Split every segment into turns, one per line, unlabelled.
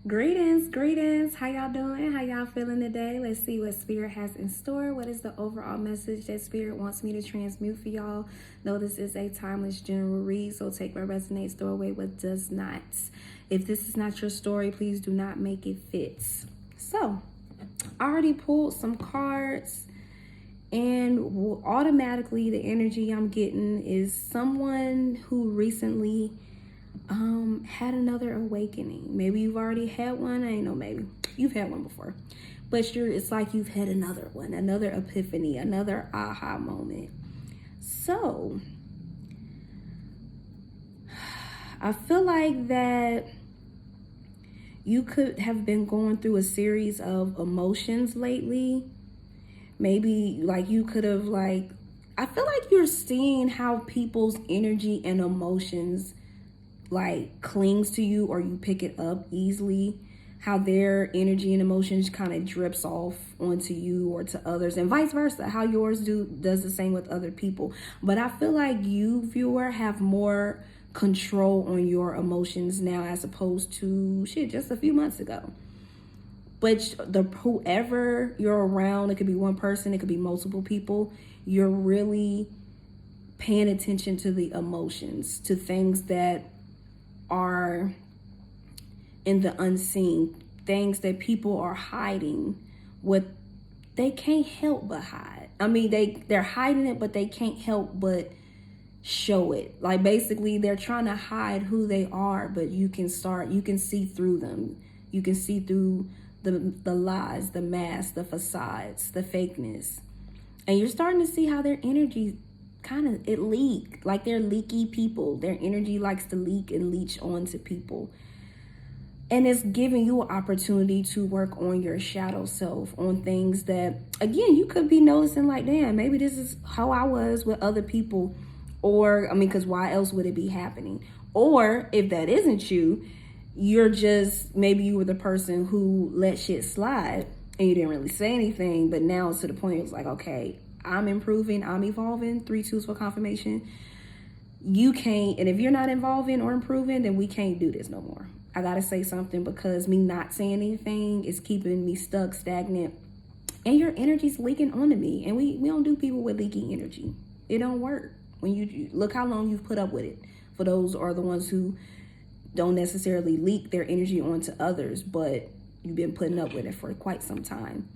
Greetings. How y'all doing? How y'all feeling today? Let's see what Spirit has in store. What is the overall message that Spirit wants me to transmute for y'all? Know this is a timeless general read, so take what resonates, throw away what does not. If this is not your story, please do not make it fit. So, I already pulled some cards, and automatically the energy I'm getting is someone who recently had another awakening. Maybe you've already had one. I ain't know, maybe you've had one before, but it's like you've had another one, another epiphany, another aha moment. So I feel like that you could have been going through a series of emotions lately. Maybe like you could have I feel like you're seeing how people's energy and emotions clings to you, or you pick it up easily, how their energy and emotions kind of drips off onto you or to others, and vice versa, how yours does the same with other people. But I feel like you, viewer, have more control on your emotions now as opposed to just a few months ago. But whoever you're around, it could be one person, it could be multiple people, you're really paying attention to the emotions, to things that are in the unseen, things that people are hiding, what they can't help but hide. I mean, they're hiding it, but they can't help but show it. Like, basically, they're trying to hide who they are, but you can see through them. You can see through the lies, the masks, the facades, the fakeness. And you're starting to see how their energy it leak. Like, they're leaky people. Their energy likes to leak and leach onto people. And it's giving you an opportunity to work on your shadow self, on things that, again, you could be noticing like, damn, maybe this is how I was with other people. Or, because why else would it be happening? Or if that isn't you, maybe you were the person who let shit slide and you didn't really say anything, but now it's to the point it's like, okay, I'm improving, I'm evolving, 3 2s for confirmation. You can't, and if you're not evolving or improving, then we can't do this no more. I gotta say something, because me not saying anything is keeping me stuck, stagnant, and your energy's leaking onto me. And we don't do people with leaky energy. It don't work. When you look how long you've put up with it. For those are the ones who don't necessarily leak their energy onto others, but you've been putting up with it for quite some time.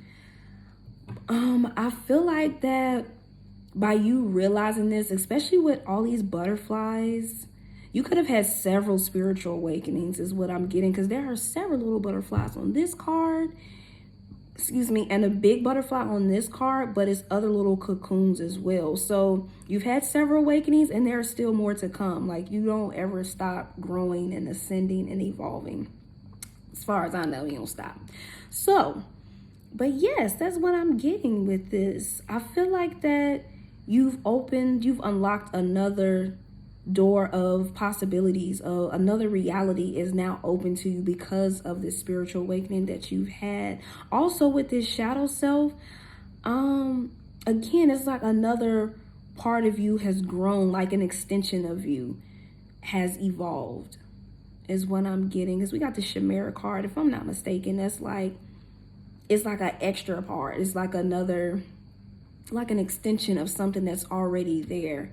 I feel like that by you realizing this, especially with all these butterflies, you could have had several spiritual awakenings is what I'm getting, because there are several little butterflies on this card, and a big butterfly on this card, but it's other little cocoons as well. So you've had several awakenings, and there are still more to come. Like, you don't ever stop growing and ascending and evolving. As far as I know, you don't stop. So, but yes, that's what I'm getting with this. I feel like that you've unlocked another door of possibilities. Another reality is now open to you because of this spiritual awakening that you've had. Also, with this shadow self, again, it's like another part of you has grown, like an extension of you has evolved, is what I'm getting. Because we got the Chimera card, if I'm not mistaken, that's like, it's like an extra part. It's like another, like an extension of something that's already there.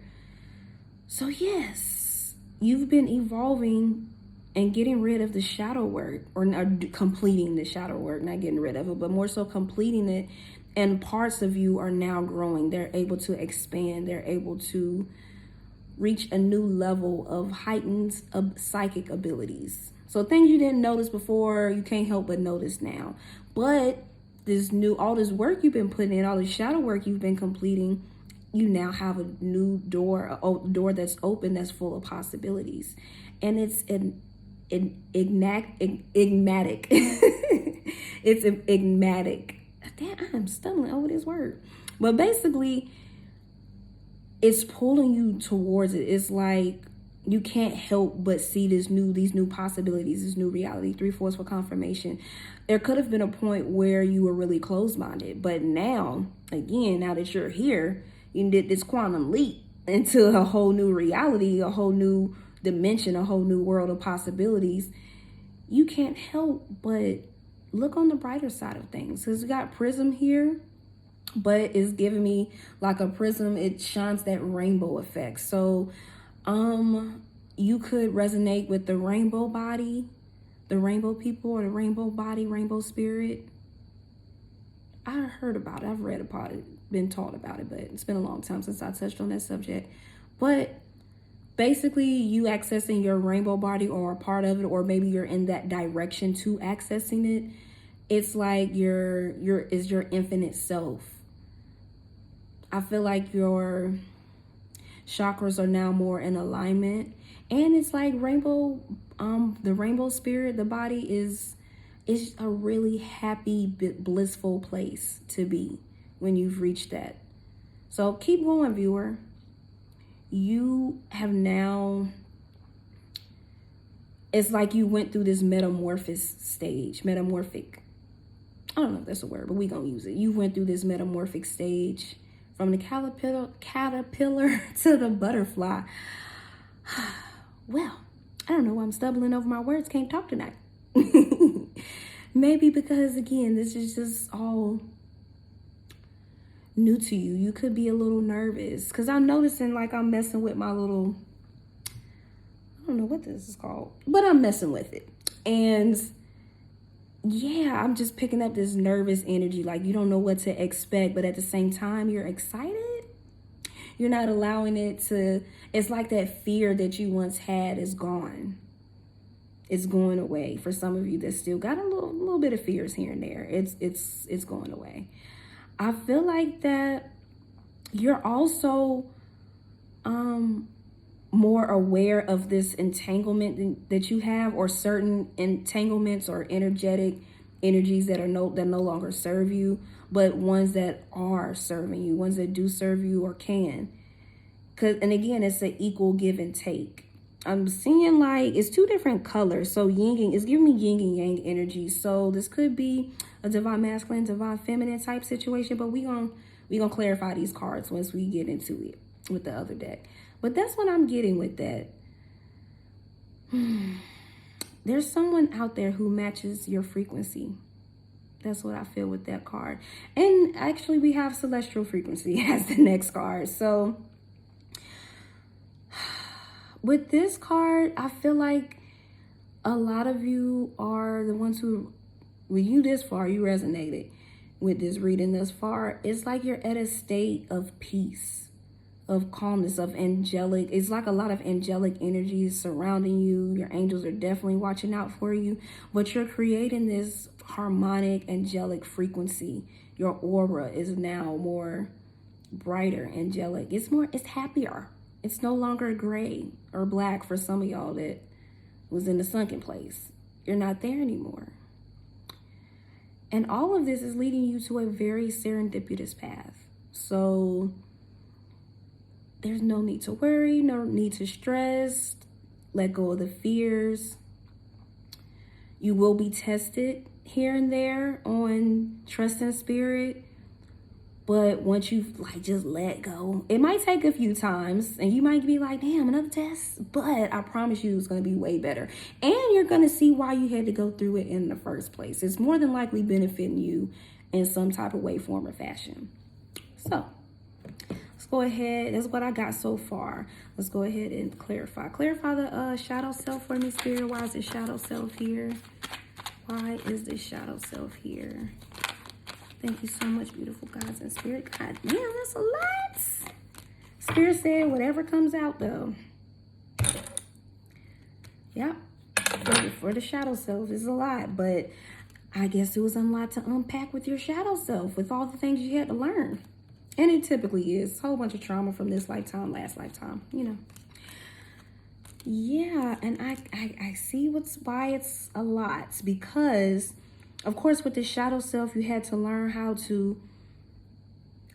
So yes, you've been evolving and getting rid of the shadow work, or completing the shadow work, not getting rid of it, but more so completing it. And parts of you are now growing. They're able to expand. They're able to reach a new level of heightened psychic abilities. So things you didn't notice before, you can't help but notice now. But all this work you've been putting in, all this shadow work you've been completing, you now have a new door, a door that's open, that's full of possibilities. And it's enigmatic. It's enigmatic. Damn, I'm stumbling over this word. But basically, it's pulling you towards it. It's like you can't help but see these new possibilities, this new reality. 3 4s for confirmation. There could have been a point where you were really closed-minded, but now that you're here, you did this quantum leap into a whole new reality, a whole new dimension, a whole new world of possibilities. you can't help but look on the brighter side of things. Because we got prism here, but it's giving me like a prism. It shines that rainbow effect. So you could resonate with the rainbow body, the rainbow people, or the rainbow body, rainbow spirit. I heard about it. I've read about it, been taught about it, but it's been a long time since I touched on that subject. But basically, you accessing your rainbow body or a part of it, or maybe you're in that direction to accessing it. It's like your infinite self. I feel like your chakras are now more in alignment, and it's like rainbow. The rainbow spirit, the body is a really happy, blissful place to be when you've reached that. So keep going, viewer. You have now, it's like you went through this metamorphic. I don't know if that's a word, but we gonna use it. You went through this metamorphic stage from the caterpillar to the butterfly. Well, I don't know why I'm stumbling over my words. Can't talk tonight. Maybe because, again, this is just all new to you. You could be a little nervous. Because I'm noticing like I'm messing with my little, I don't know what this is called, but I'm messing with it. And yeah, I'm just picking up this nervous energy. Like you don't know what to expect, but at the same time, you're excited. You're not allowing it to, it's like that fear that you once had is gone. It's going away. For some of you that still got a little bit of fears here and there, it's going away. I feel like that you're also more aware of this entanglement that you have, or certain entanglements or energetic energies that no longer serve you, but ones that are serving you, ones that do serve you or can. And again, it's an equal give and take. I'm seeing like it's two different colors. So yin, it's giving me yin and yang energy. So this could be a divine masculine, divine feminine type situation, but we gonna clarify these cards once we get into it with the other deck. But that's what I'm getting with that. There's someone out there who matches your frequency. That's what I feel with that card. And actually we have celestial frequency as the next card. So with this card, I feel like a lot of you are the ones who, when you this far, you resonated with this reading thus far. It's like you're at a state of peace, of calmness, of angelic. It's like a lot of angelic energies surrounding you. Your angels are definitely watching out for you, but you're creating this harmonic, angelic frequency. Your aura is now more brighter, angelic. It's happier. It's no longer gray or black for some of y'all that was in the sunken place. You're not there anymore. And all of this is leading you to a very serendipitous path. So there's no need to worry, no need to stress. Let go of the fears. You will be tested here and there on trust and spirit. But once you like just let go, it might take a few times and you might be like, damn, another test. But I promise you it's going to be way better. And you're going to see why you had to go through it in the first place. It's more than likely benefiting you in some type of way, form, or fashion. So let's go ahead. That's what I got so far. Let's go ahead and clarify. Clarify the shadow self for me, Spirit. Why is the shadow self here? Why is the shadow self here? Thank you so much, beautiful gods and spirit. God, yeah, that's a lot. Spirit said whatever comes out, though. Yeah, for the shadow self is a lot, but I guess it was a lot to unpack with your shadow self, with all the things you had to learn. And it typically is. A whole bunch of trauma from this lifetime, last lifetime, you know. Yeah, and I see why it's a lot, because of course, with the shadow self, you had to learn how to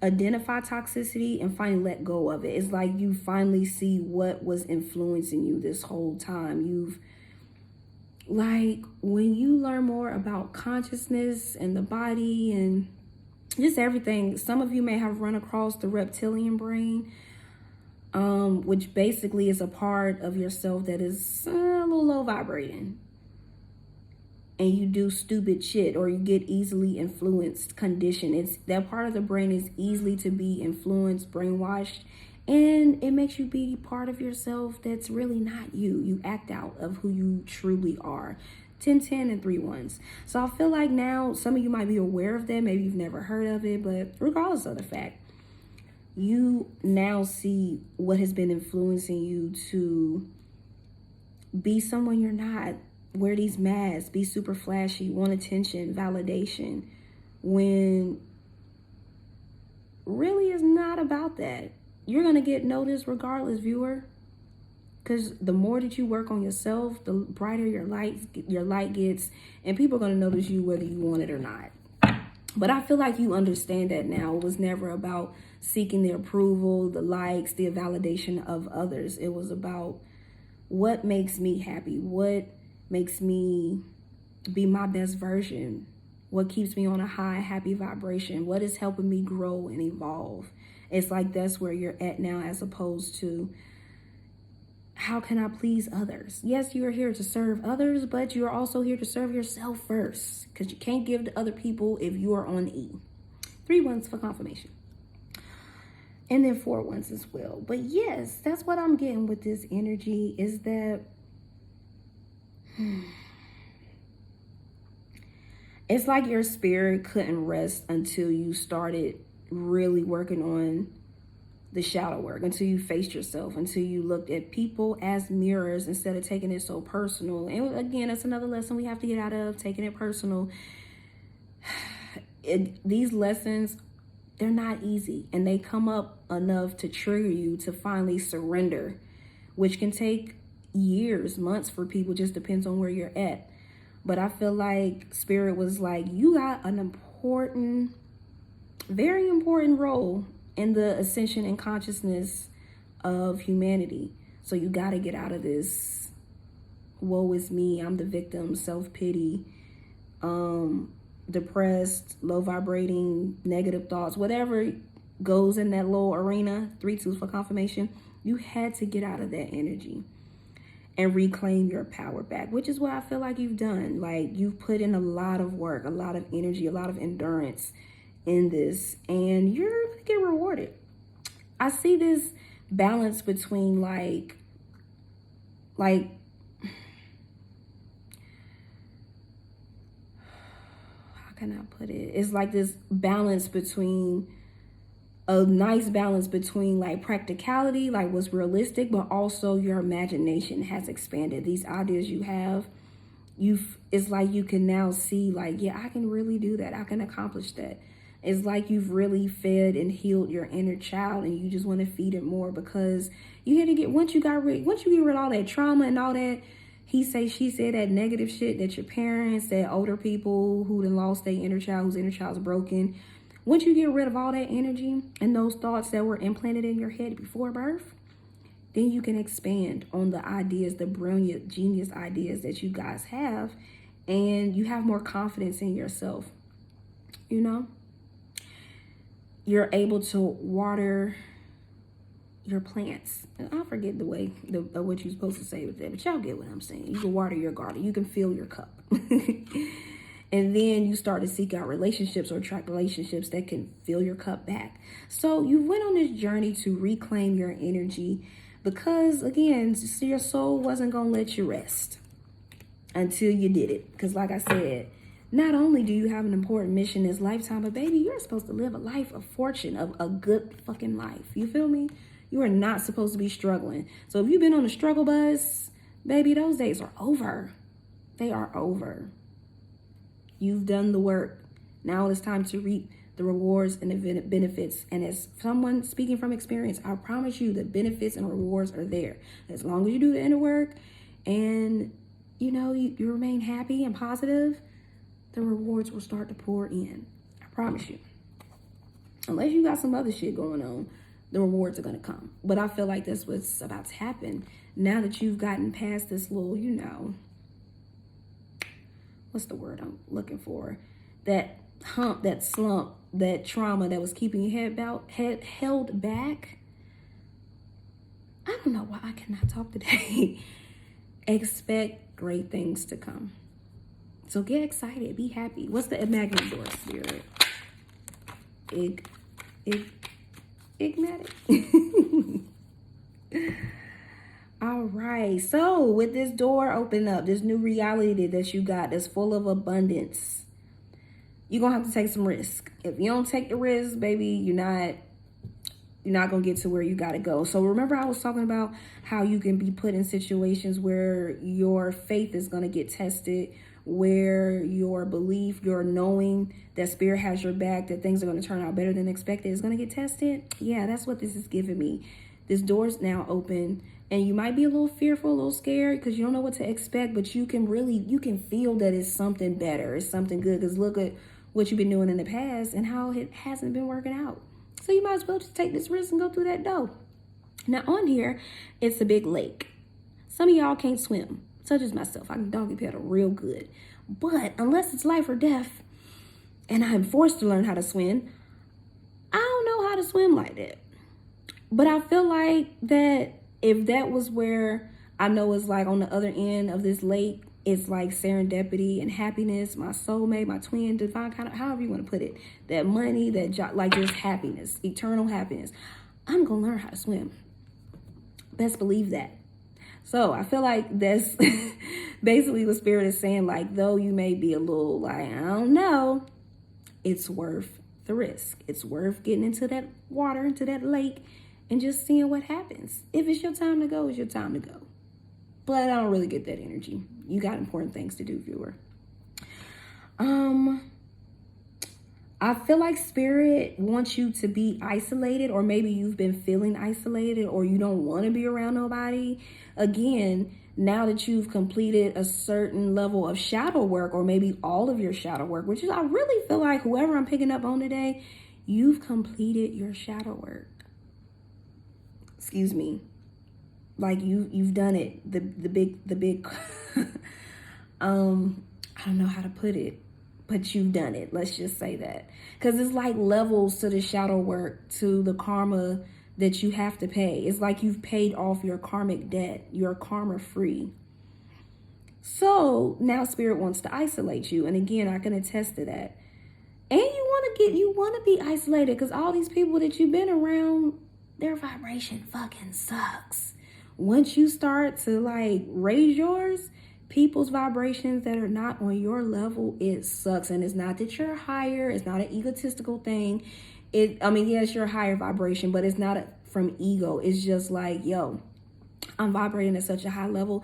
identify toxicity and finally let go of it. It's like you finally see what was influencing you this whole time. Like, when you learn more about consciousness and the body and just everything, some of you may have run across the reptilian brain, which basically is a part of yourself that is a little low vibrating. and you do stupid shit, or you get easily influenced, conditioned. It's that part of the brain is easily to be influenced, brainwashed, and it makes you be part of yourself that's really not you. You act out of who you truly are. 10, 10, and 3 ones. So I feel like now some of you might be aware of that. Maybe you've never heard of it, but regardless of the fact, you now see what has been influencing you to be someone you're not. Wear these masks, be super flashy, want attention, validation, when really it's not about that. You're going to get noticed regardless, viewer. Because the more that you work on yourself, the brighter your light gets, and people are going to notice you whether you want it or not. But I feel like you understand that now. It was never about seeking the approval, the likes, the validation of others. It was about what makes me happy, what makes me be my best version, what keeps me on a high, happy vibration, what is helping me grow and evolve. It's like that's where you're at now, as opposed to how can I please others? Yes, you are here to serve others, but you're also here to serve yourself first, because you can't give to other people if you are on E. 3 ones for confirmation. And then 4 ones as well. But yes, that's what I'm getting with this energy, is that it's like your spirit couldn't rest until you started really working on the shadow work, until you faced yourself, until you looked at people as mirrors instead of taking it so personal. And again, that's another lesson we have to get out of, taking it personal. These lessons, they're not easy, and they come up enough to trigger you to finally surrender, which can take years, months for people, just depends on where you're at. But I feel like Spirit was like, you got an important, very important role in the ascension and consciousness of humanity. So you got to get out of this woe is me, I'm the victim, self-pity, depressed, low vibrating, negative thoughts, whatever goes in that little arena. 3 2s for confirmation. You had to get out of that energy and reclaim your power back, which is what I feel like you've done. Like, you've put in a lot of work, a lot of energy, a lot of endurance in this, and you're gonna get rewarded. I see this balance between like how can I put it? It's like this balance between a nice balance between like practicality, like what's realistic, but also your imagination has expanded. These ideas you have, it's like you can now see like, yeah, I can really do that. I can accomplish that. It's like you've really fed and healed your inner child, and you just want to feed it more, because you had to get, once you get rid of all that trauma and all that he say, she said, that negative shit that your parents, that older people who done lost their inner child, whose inner child's broken. Once you get rid of all that energy and those thoughts that were implanted in your head before birth, then you can expand on the ideas, the brilliant, genius ideas that you guys have, and you have more confidence in yourself. You know, you're able to water your plants. I forget the way, what you're supposed to say with that, but y'all get what I'm saying. You can water your garden. You can fill your cup. And then you start to seek out relationships or attract relationships that can fill your cup back. So you went on this journey to reclaim your energy, because, again, your soul wasn't going to let you rest until you did it. Because like I said, not only do you have an important mission this lifetime, but baby, you're supposed to live a life of fortune, of a good fucking life. You feel me? You are not supposed to be struggling. So if you've been on a struggle bus, baby, those days are over. They are over. You've done the work. Now it's time to reap the rewards and the benefits. And as someone speaking from experience, I promise you the benefits and rewards are there. As long as you do the inner work and, you know, you remain happy and positive, the rewards will start to pour in. I promise you. Unless you got some other shit going on, the rewards are going to come. But I feel like that's what's about to happen. Now that you've gotten past this little, you know, what's the word I'm looking for? That hump, that slump, that trauma that was keeping your head held back. I don't know why I cannot talk today. Expect great things to come. So get excited, be happy. What's the imaginary door, Spirit? Ignitic. All right, so with this door open up, this new reality that you got that's full of abundance, you're gonna have to take some risk. If you don't take the risk, baby, you're not gonna get to where you gotta go. So remember, I was talking about how you can be put in situations where your faith is gonna get tested, where your belief, your knowing that Spirit has your back, that things are gonna turn out better than expected is gonna get tested. Yeah, that's what this is giving me. This door's now open, and you might be a little fearful, a little scared because you don't know what to expect, but you can feel that it's something better, it's something good, because look at what you've been doing in the past and how it hasn't been working out. So you might as well just take this risk and go through that door. Now on here, it's a big lake. Some of y'all can't swim, such as myself. I can doggy paddle real good. But unless it's life or death, and I'm forced to learn how to swim, I don't know how to swim like that. But I feel like that if that was where I know it's like on the other end of this lake, it's like serendipity and happiness, my soulmate, my twin, divine, kind of, however you want to put it, that money, that job, like just happiness, eternal happiness. I'm going to learn how to swim. Best believe that. So I feel like that's basically what Spirit is saying. Like, though you may be a little like, I don't know, it's worth the risk. It's worth getting into that water, into that lake, and just seeing what happens. If it's your time to go, it's your time to go. But I don't really get that energy. You got important things to do, viewer. I feel like Spirit wants you to be isolated, or maybe you've been feeling isolated, or you don't want to be around nobody. Again, now that you've completed a certain level of shadow work, or maybe all of your shadow work, which is, I really feel like whoever I'm picking up on today, you've completed your shadow work. Excuse me. Like you've done it. The big I don't know how to put it, but you've done it. Let's just say that. Because it's like levels to the shadow work, to the karma that you have to pay. It's like you've paid off your karmic debt. You're karma free. So now Spirit wants to isolate you. And again, I can attest to that. And you want to be isolated, because all these people that you've been around, their vibration fucking sucks. Once you start to like raise yours, people's vibrations that are not on your level, it sucks. And it's not that you're higher. It's not an egotistical thing. Yes, you're a higher vibration, but it's not from ego. It's just like, yo, I'm vibrating at such a high level.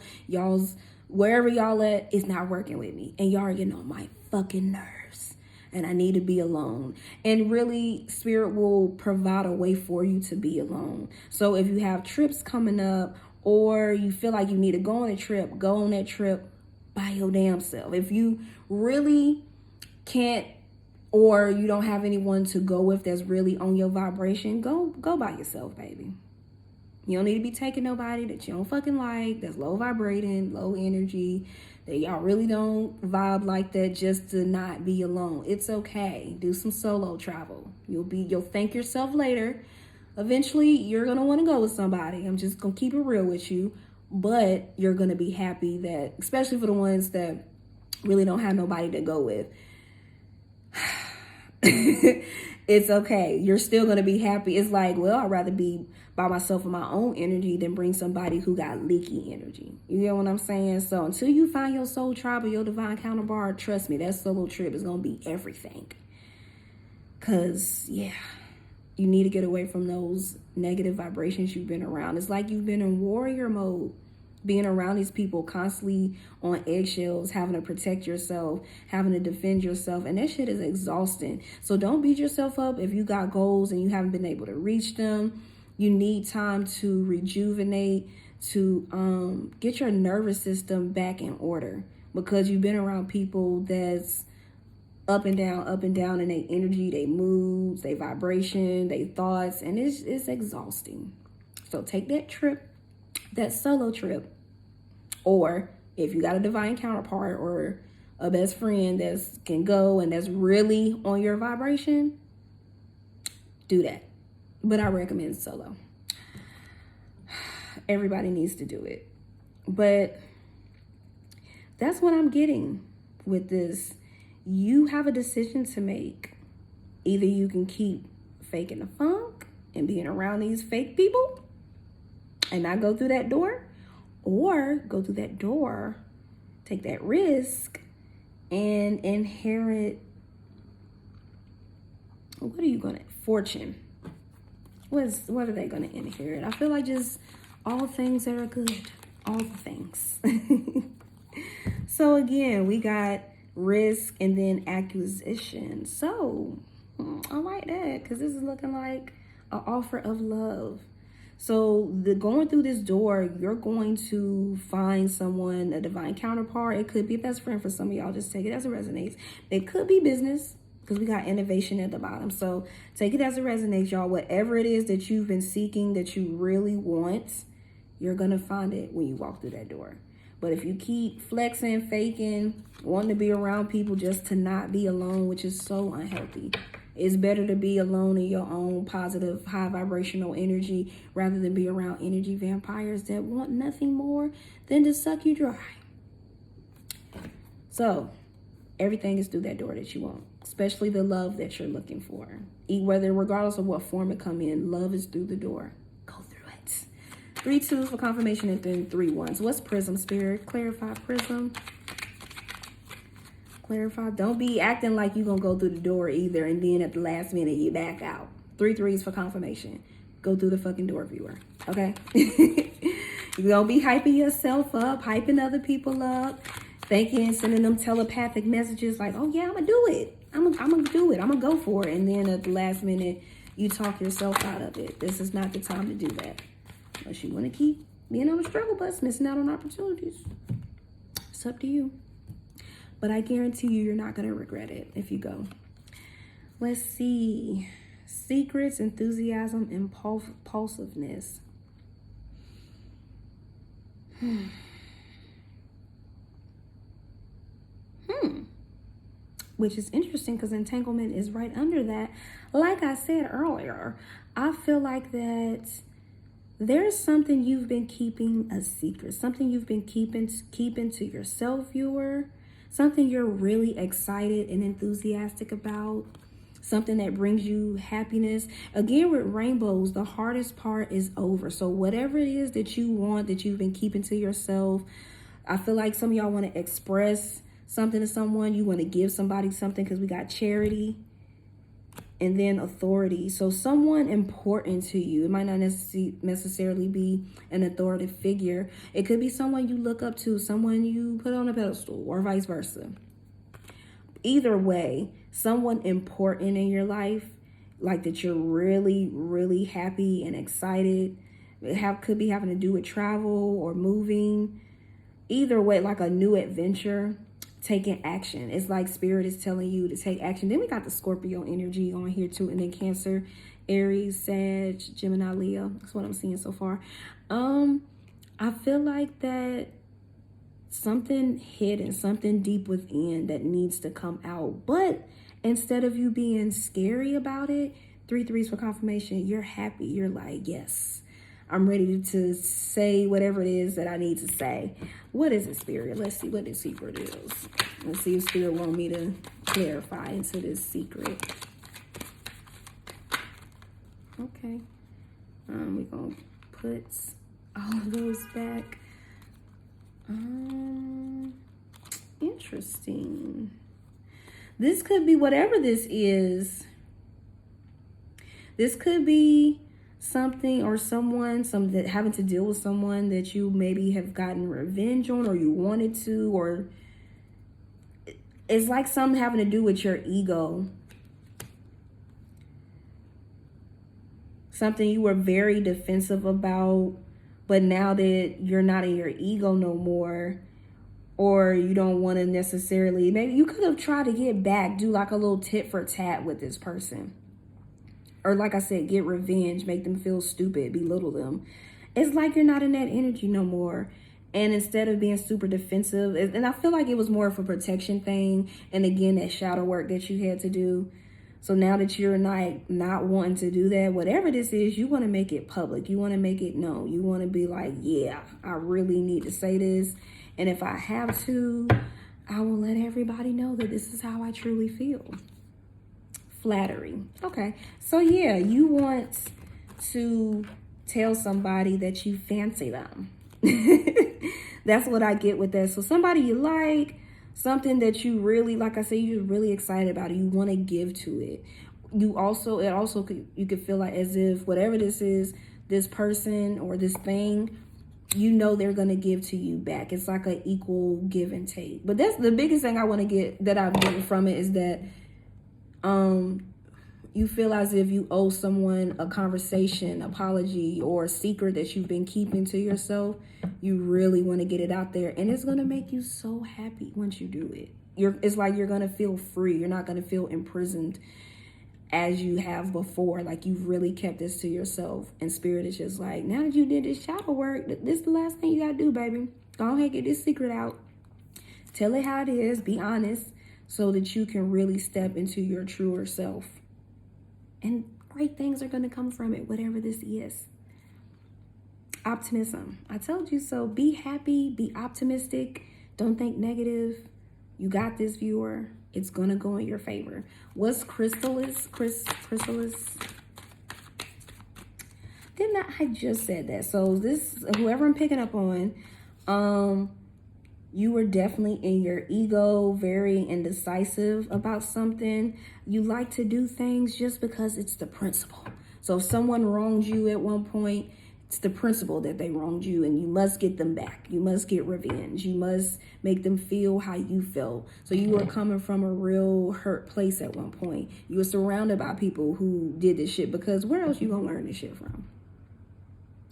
Wherever y'all at, it's not working with me. And y'all are getting on my fucking nerves. And I need to be alone. And really, Spirit will provide a way for you to be alone. So if you have trips coming up, or you feel like you need to go on a trip, go on that trip by your damn self. If you really can't, or you don't have anyone to go with that's really on your vibration, go by yourself, baby. You don't need to be taking nobody that you don't fucking like, that's low vibrating, low energy, that y'all really don't vibe like that, just to not be alone. It's okay. Do some solo travel. You'll thank yourself later. Eventually, you're going to want to go with somebody. I'm just going to keep it real with you. But you're going to be happy that, especially for the ones that really don't have nobody to go with, it's okay. You're still going to be happy. It's like, well, I'd rather be by myself in my own energy than bring somebody who got leaky energy. You get what I'm saying? So until you find your soul tribe or your divine counterpart, trust me, that solo trip is going to be everything. Because, yeah, you need to get away from those negative vibrations you've been around. It's like you've been in warrior mode, being around these people constantly on eggshells, having to protect yourself, having to defend yourself. And that shit is exhausting. So don't beat yourself up if you got goals and you haven't been able to reach them. You need time to rejuvenate, to get your nervous system back in order, because you've been around people that's up and down in their energy, their moods, their vibration, their thoughts, and it's exhausting. So take that trip, that solo trip, or if you got a divine counterpart or a best friend that can go and that's really on your vibration, do that. But I recommend solo. Everybody needs to do it. But that's what I'm getting with this. You have a decision to make. Either you can keep faking the funk and being around these fake people and not go through that door, or go through that door, take that risk, and inherit, what are you gonna, fortune. What are they gonna inherit? I feel like just all things that are good, all the things. So again, we got risk and then acquisition. So I like that, because this is looking like an offer of love. So the going through this door, you're going to find someone, a divine counterpart. It could be a best friend for some of y'all. Just take it as it resonates. It could be business, because we got innovation at the bottom. So take it as it resonates, y'all. Whatever it is that you've been seeking, that you really want, you're going to find it when you walk through that door. But if you keep flexing, faking, wanting to be around people just to not be alone, which is so unhealthy. It's better to be alone in your own positive, high vibrational energy rather than be around energy vampires that want nothing more than to suck you dry. So everything is through that door that you want, especially the love that you're looking for. Whether, regardless of what form it come in, love is through the door. Go through it. 3 2s for confirmation, and then 3 1s. What's Prism, Spirit? Clarify, Prism. Clarify. Don't be acting like you're going to go through the door either, and then at the last minute you back out. 3 3s for confirmation. Go through the fucking door, viewer. Okay? You don't be hyping yourself up, hyping other people up, thinking, sending them telepathic messages like, oh yeah, I'm going to do it. I'm going to do it. I'm going to go for it. And then at the last minute, you talk yourself out of it. This is not the time to do that. Unless you want to keep being on the struggle bus, missing out on opportunities. It's up to you. But I guarantee you're not going to regret it if you go. Let's see. Secrets, enthusiasm, impulsiveness. Which is interesting, because entanglement is right under that. Like I said earlier, I feel like that there's something you've been keeping a secret. Something you've been keeping to yourself, viewer. Something you're really excited and enthusiastic about. Something that brings you happiness. Again, with rainbows, the hardest part is over. So whatever it is that you want, that you've been keeping to yourself, I feel like some of y'all want to express something to someone. You want to give somebody something, because we got charity and then authority. So someone important to you. It might not necessarily be an authoritative figure. It could be someone you look up to, someone you put on a pedestal, or vice versa. Either way, someone important in your life, like that you're really, really happy and excited. Could be having to do with travel or moving. Either way, like a new adventure, taking action. It's like Spirit is telling you to take action. Then we got the Scorpio energy on here too, and then Cancer, Aries, Sag, Gemini, Leo. That's what I'm seeing so far. I feel like that something hidden, something deep within that needs to come out. But instead of you being scary about it, 3 3s for confirmation, you're happy. You're like, yes, I'm ready to say whatever it is that I need to say. What is it, Spirit? Let's see what the secret is. Let's see if Spirit want me to clarify into this secret. Okay. We're going to put all of those back. Interesting. This could be whatever this is. This could be something or someone, that having to deal with someone that you maybe have gotten revenge on, or you wanted to, or it's like something having to do with your ego. Something you were very defensive about, but now that you're not in your ego no more, or you don't want to necessarily, maybe you could have tried to get back, do like a little tit for tat with this person. Or like I said, get revenge, make them feel stupid, belittle them. It's like you're not in that energy no more. And instead of being super defensive, and I feel like it was more of a protection thing. And again, that shadow work that you had to do. So now that you're not wanting to do that, whatever this is, you want to make it public. You want to make it known. You want to be like, yeah, I really need to say this. And if I have to, I will let everybody know that this is how I truly feel. Flattery. Okay. So yeah, you want to tell somebody that you fancy them. That's what I get with that. So somebody you like, something that you really, like I said, you're really excited about it. You want to give to it. You could feel like as if whatever this is, this person or this thing, you know they're going to give to you back. It's like an equal give and take. But that's the biggest thing I want to get, that I've gotten from it, is that you feel as if you owe someone a conversation, apology, or a secret that you've been keeping to yourself. You really want to get it out there, and it's going to make you so happy once you do it. It's like you're going to feel free. You're not going to feel imprisoned as you have before. Like you've really kept this to yourself, and spirit is just like, now that you did this shadow work, this is the last thing you got to do, baby. Go ahead, get this secret out. Tell it how it is. Be honest, so that you can really step into your truer self. And great things are going to come from it, whatever this is. Optimism. I told you so. Be happy. Be optimistic. Don't think negative. You got this, viewer. It's going to go in your favor. What's chrysalis? Chrysalis? Didn't I just said that? So this, whoever I'm picking up on, you were definitely in your ego, very indecisive about something. You like to do things just because it's the principle. So if someone wronged you at one point, it's the principle that they wronged you, and you must get them back. You must get revenge. You must make them feel how you felt. So you were coming from a real hurt place at one point. You were surrounded by people who did this shit, because where else you gonna learn this shit from?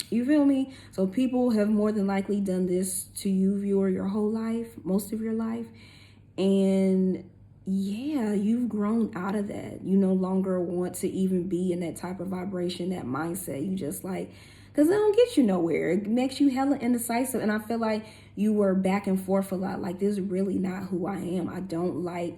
You feel me? So people have more than likely done this to you, viewer, your whole life, most of your life. And yeah, you've grown out of that. You no longer want to even be in that type of vibration, that mindset. You just like, because it don't get you nowhere. It makes you hella indecisive. And I feel like you were back and forth a lot. Like, this is really not who I am. I don't like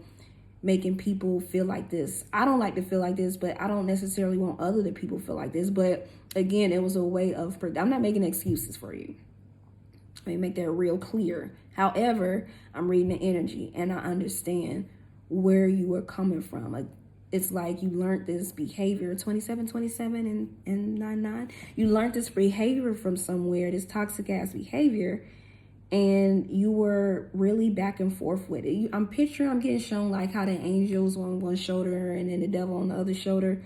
making people feel like this. I don't like to feel like this, but I don't necessarily want other people feel like this. But again, it was a way of, I'm not making excuses for you. Let me make that real clear. However, I'm reading the energy, and I understand where you were coming from. Like, it's like you learned this behavior, 27 and 99. You learned this behavior from somewhere, this toxic ass behavior, and you were really back and forth with it. I'm getting shown like how the angels on one shoulder and then the devil on the other shoulder.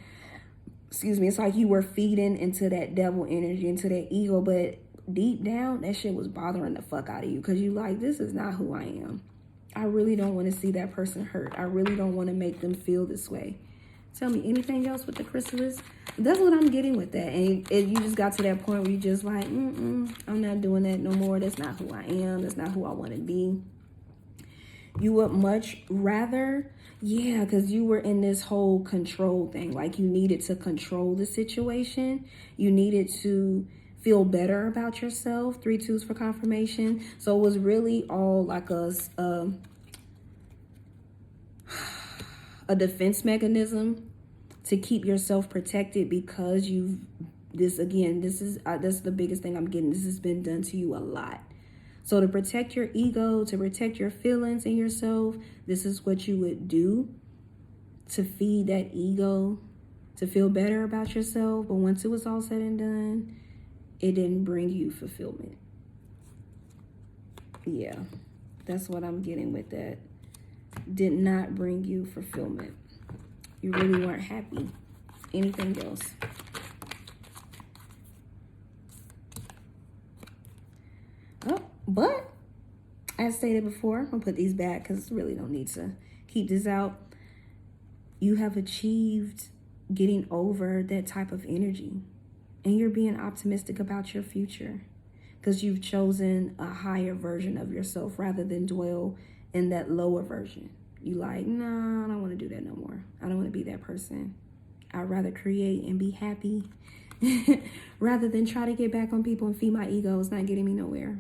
Excuse me. It's like you were feeding into that devil energy, into that ego, but deep down, that shit was bothering the fuck out of you, because you like, this is not who I am. I really don't want to see that person hurt. I really don't want to make them feel this way. Tell me anything else with the chrysalis. That's what I'm getting with that. And you just got to that point where you just like, I'm not doing that no more. That's not who I am. That's not who I want to be. You would much rather, yeah, because you were in this whole control thing. Like, you needed to control the situation. You needed to feel better about yourself. 3 2s for confirmation. So it was really all like a defense mechanism to keep yourself protected, because that's the biggest thing I'm getting. This has been done to you a lot. So to protect your ego, to protect your feelings and yourself, this is what you would do to feed that ego, to feel better about yourself. But once it was all said and done, it didn't bring you fulfillment. Yeah, that's what I'm getting with that. Did not bring you fulfillment. You really weren't happy. Anything else? Oh, but as stated before, I'm gonna put these back because really don't need to keep this out. You have achieved getting over that type of energy, and you're being optimistic about your future, because you've chosen a higher version of yourself rather than dwell in that lower version. You like, no, I don't want to do that no more. I don't want to be that person. I'd rather create and be happy rather than try to get back on people and feed my ego. It's not getting me nowhere.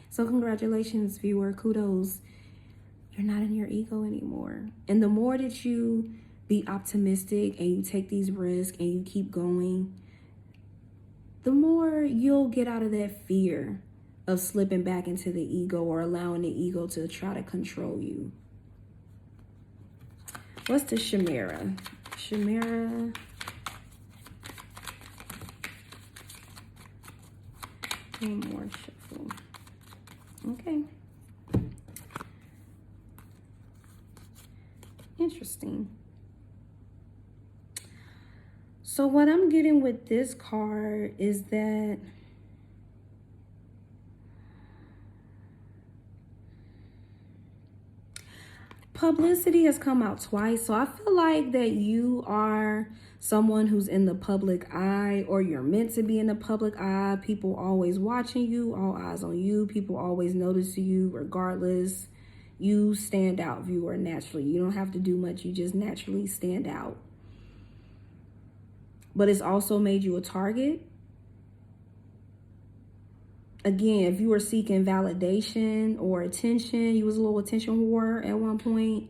So congratulations, viewer. Kudos. You're not in your ego anymore. And the more that you be optimistic and you take these risks and you keep going, the more you'll get out of that fear of slipping back into the ego or allowing the ego to try to control you. What's the Chimera? Chimera. One more shuffle. Okay. Interesting. So what I'm getting with this card is that publicity has come out twice. So I feel like that you are someone who's in the public eye, or you're meant to be in the public eye. People always watching you, all eyes on you. People always notice you regardless. You stand out, viewer, naturally. You don't have to do much. You just naturally stand out. But it's also made you a target. Again, if you were seeking validation or attention, you was a little attention whore at one point,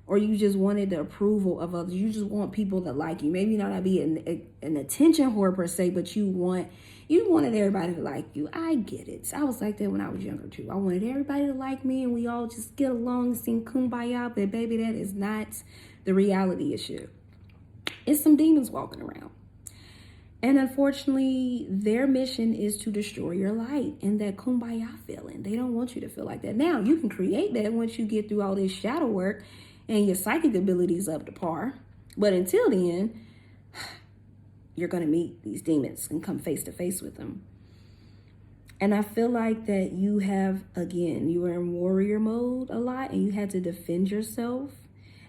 or you just wanted the approval of others. You just want people to like you. Maybe not be an attention whore per se, but you wanted everybody to like you. I get it. I was like that when I was younger too. I wanted everybody to like me and we all just get along and sing kumbaya, but baby, that is not the reality issue. It's some demons walking around. And unfortunately, their mission is to destroy your light and that kumbaya feeling. They don't want you to feel like that. Now, you can create that once you get through all this shadow work and your psychic abilities up to par. But until then, you're going to meet these demons and come face to face with them. And I feel like that you have, again, you were in warrior mode a lot and you had to defend yourself.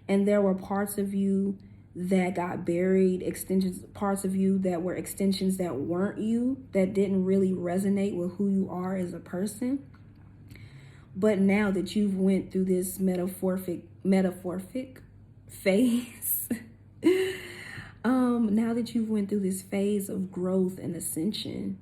And there were parts of you that got buried, extensions, parts of you that were extensions that weren't you, that didn't really resonate with who you are as a person. But now that you've went through this metaphoric phase, now that you've went through this phase of growth and ascension,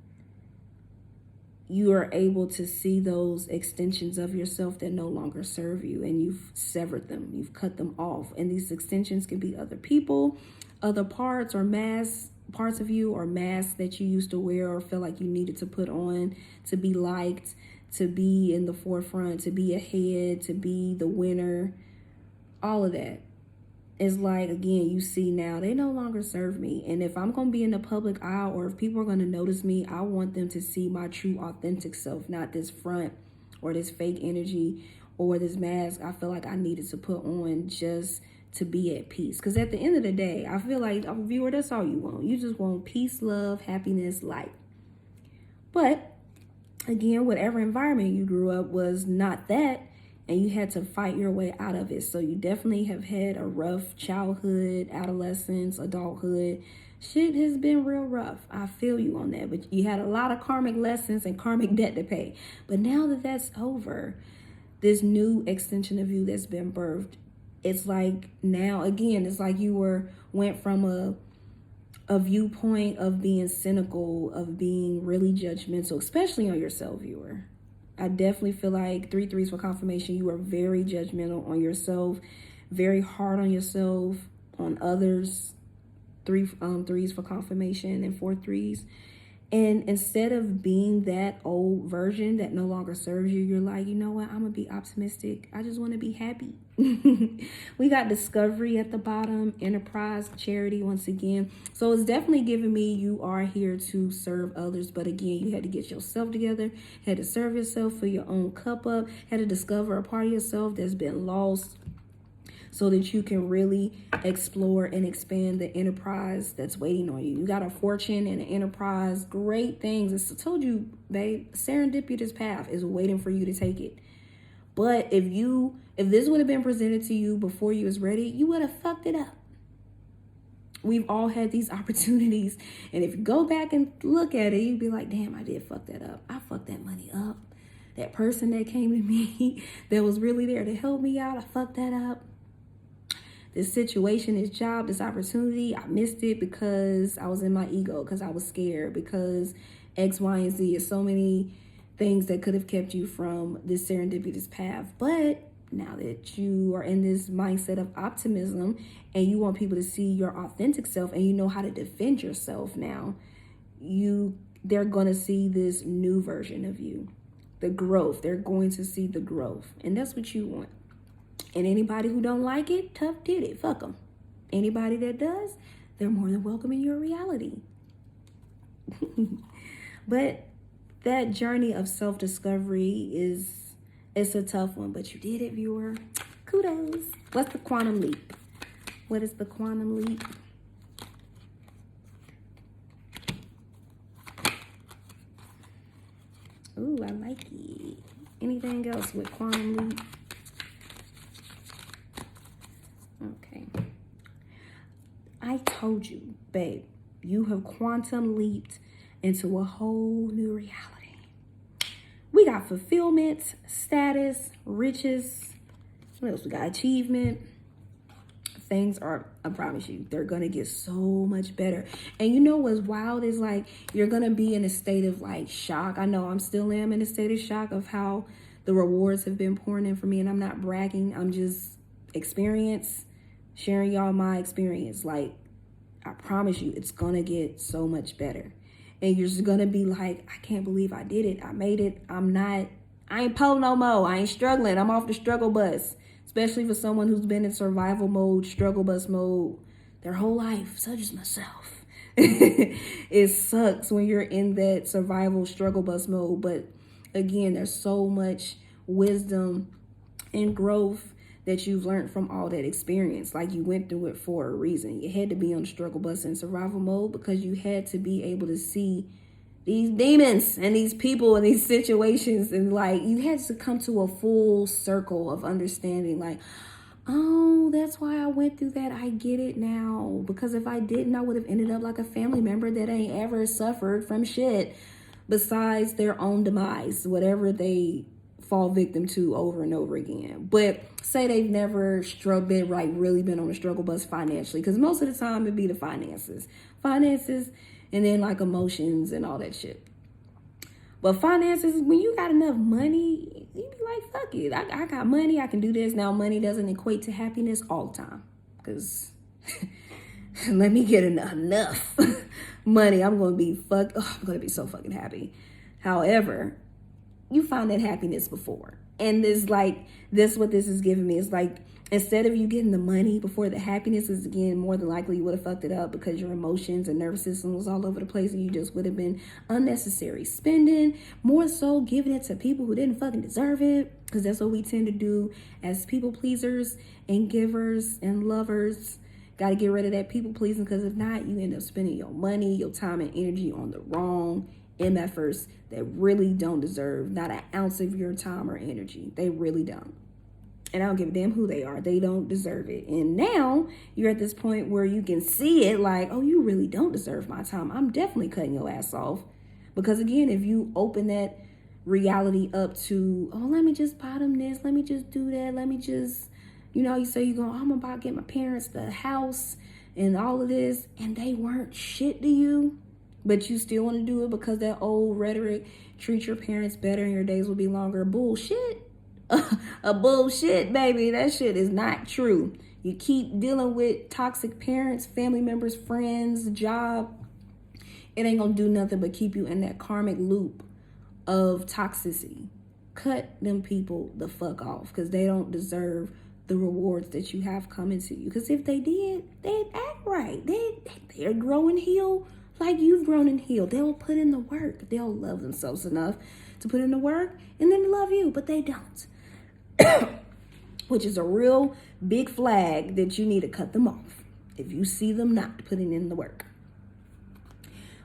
you are able to see those extensions of yourself that no longer serve you, and you've severed them, you've cut them off. And these extensions can be other people, other parts or parts of you, or masks that you used to wear or feel like you needed to put on to be liked, to be in the forefront, to be ahead, to be the winner. All of that is like, again, you see now they no longer serve me. And if I'm going to be in the public eye, or if people are going to notice me, I want them to see my true authentic self, not this front or this fake energy or this mask I feel like I needed to put on just to be at peace. Because at the end of the day, I feel like, a viewer, that's all you want. You just want peace, love, happiness, light. But again, whatever environment you grew up was not that. And you had to fight your way out of it. So you definitely have had a rough childhood, adolescence, adulthood. Shit has been real rough. I feel you on that. But you had a lot of karmic lessons and karmic debt to pay. But now that that's over, this new extension of you that's been birthed, it's like now, again, it's like you went from a viewpoint of being cynical, of being really judgmental, especially on yourself, viewer. I definitely feel like 3 threes for confirmation. You are very judgmental on yourself, very hard on yourself, on others. 3 threes for confirmation and 4 threes. And instead of being that old version that no longer serves you, you're like, you know what? I'm going to be optimistic. I just want to be happy. We got discovery at the bottom, enterprise, charity once again. So it's definitely giving me you are here to serve others. But again, you had to get yourself together, had to serve yourself, fill your own cup up, had to discover a part of yourself that's been lost, so that you can really explore and expand the enterprise that's waiting on you. You got a fortune and an enterprise, great things. I told you, babe, serendipitous path is waiting for you to take it. But if this would have been presented to you before you was ready, you would have fucked it up. We've all had these opportunities. And if you go back and look at it, you'd be like, damn, I did fuck that up. I fucked that money up. That person that came to me that was really there to help me out, I fucked that up. This situation, this job, this opportunity, I missed it because I was in my ego, because I was scared, because X, Y, and Z. Is so many things that could have kept you from this serendipitous path. But now that you are in this mindset of optimism and you want people to see your authentic self and you know how to defend yourself now, they're going to see this new version of you. the growth. They're going to see the growth. And that's what you want. And anybody who don't like it, tough titty, fuck them. Anybody that does, they're more than welcome in your reality. But that journey of self-discovery it's a tough one, but you did it, viewer. Kudos. What's the quantum leap? What is the quantum leap? Ooh, I like it. Anything else with quantum leap? Okay. I told you, babe, you have quantum leaped into a whole new reality. We got fulfillment, status, riches. What else? We got achievement. Things are, I promise you, they're going to get so much better. And you know what's wild is like, you're going to be in a state of like shock. I know I'm still in a state of shock of how the rewards have been pouring in for me. And I'm not bragging. I'm just sharing y'all my experience. Like, I promise you, it's going to get so much better. And you're just going to be like, I can't believe I did it. I made it. I ain't po no more. I ain't struggling. I'm off the struggle bus. Especially for someone who's been in survival mode, struggle bus mode, their whole life, such as myself. It sucks when you're in that survival struggle bus mode. But again, there's so much wisdom and growth that you've learned from all that experience. Like, you went through it for a reason. You had to be on the struggle bus in survival mode because you had to be able to see these demons and these people and these situations, and like, you had to come to a full circle of understanding, like, oh, that's why I went through that. I get it now. Because if I didn't, I would have ended up like a family member that ain't ever suffered from shit besides their own demise, whatever they fall victim to over and over again. But say they've never been really been on a struggle bus financially, because most of the time it'd be the finances, and then like emotions and all that shit. But finances, when you got enough money, you be like, fuck it. I got money. I can do this. Now, money doesn't equate to happiness all the time. Because let me get enough money. I'm going to be so fucking happy. However, you found that happiness before. And this what this is giving me. It's like, instead of you getting the money before the happiness, is again, more than likely you would have fucked it up because your emotions and nervous system was all over the place, and you just would have been unnecessary spending, more so giving it to people who didn't fucking deserve it, because that's what we tend to do as people pleasers and givers and lovers. Got to get rid of that people pleasing, because if not, you end up spending your money, your time and energy on the wrong MFers that really don't deserve not an ounce of your time or energy. They really don't. And I don't give a damn who they are. They don't deserve it. And now you're at this point where you can see it like, oh, you really don't deserve my time. I'm definitely cutting your ass off. Because again, if you open that reality up to, oh, let me just buy them this, let me just do that, let me just, you say you're going, oh, I'm about to get my parents the house and all of this, and they weren't shit to you, but you still want to do it because that old rhetoric, treat your parents better and your days will be longer. Bullshit. A bullshit, baby. That shit is not true. You keep dealing with toxic parents, family members, friends, job. It ain't gonna do nothing but keep you in that karmic loop of toxicity. Cut them people the fuck off, because they don't deserve the rewards that you have coming to you. Because if they did, they'd act right. They're grow and heal like you've grown and healed. They'll put in the work. They'll love themselves enough to put in the work, and then love you, but they don't. Which is a real big flag that you need to cut them off if you see them not putting in the work.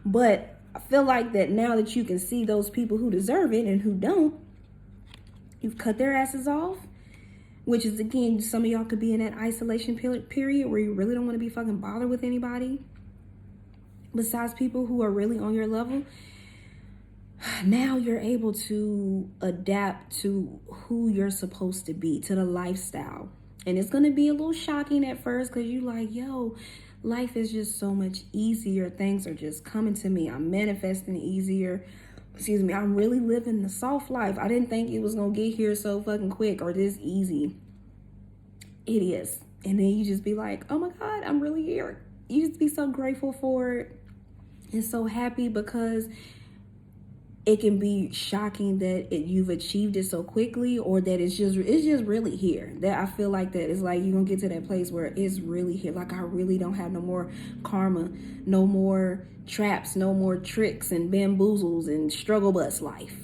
But I feel like that now that you can see those people who deserve it and who don't, you've cut their asses off, which is, again, some of y'all could be in that isolation period where you really don't want to be fucking bothered with anybody besides people who are really on your level. Now you're able to adapt to who you're supposed to be, to the lifestyle. And it's going to be a little shocking at first, because you're like, yo, life is just so much easier. Things are just coming to me. I'm manifesting easier. I'm really living the soft life. I didn't think it was going to get here so fucking quick or this easy. It is. And then you just be like, oh my God, I'm really here. You just be so grateful for it and so happy, because it can be shocking that you've achieved it so quickly, or that it's just really here. That I feel like that it's like you're gonna get to that place where it's really here. Like, I really don't have no more karma, no more traps, no more tricks and bamboozles and struggle bus life.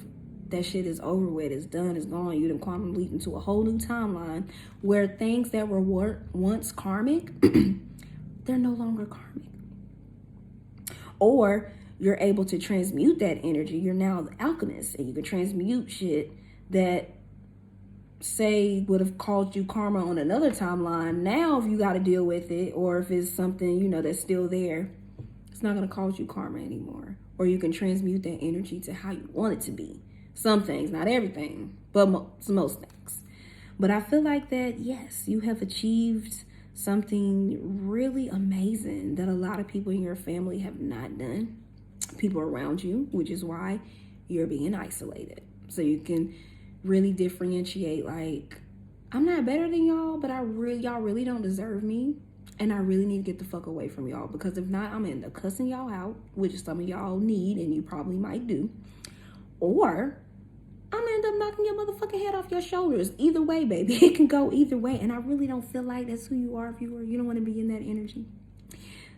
That shit is over with. It's done. It's gone. You done quantum leap into a whole new timeline where things that were once karmic, they're no longer karmic. Or you're able to transmute that energy. You're now the alchemist, and you can transmute shit that, say, would have caused you karma on another timeline. Now, if you got to deal with it, or if it's something, you know, that's still there, it's not going to cause you karma anymore. Or you can transmute that energy to how you want it to be. Some things, not everything, but most things. But I feel like that, yes, you have achieved something really amazing that a lot of people in your family have not done. People around you, which is why you're being isolated. So you can really differentiate, like, I'm not better than y'all, but y'all really don't deserve me. And I really need to get the fuck away from y'all, because if not, I'm gonna end up cussing y'all out, which some of y'all need and you probably might do. Or I'm gonna end up knocking your motherfucking head off your shoulders. Either way, baby. It can go either way. And I really don't feel like that's who you are, viewer. You don't want to be in that energy.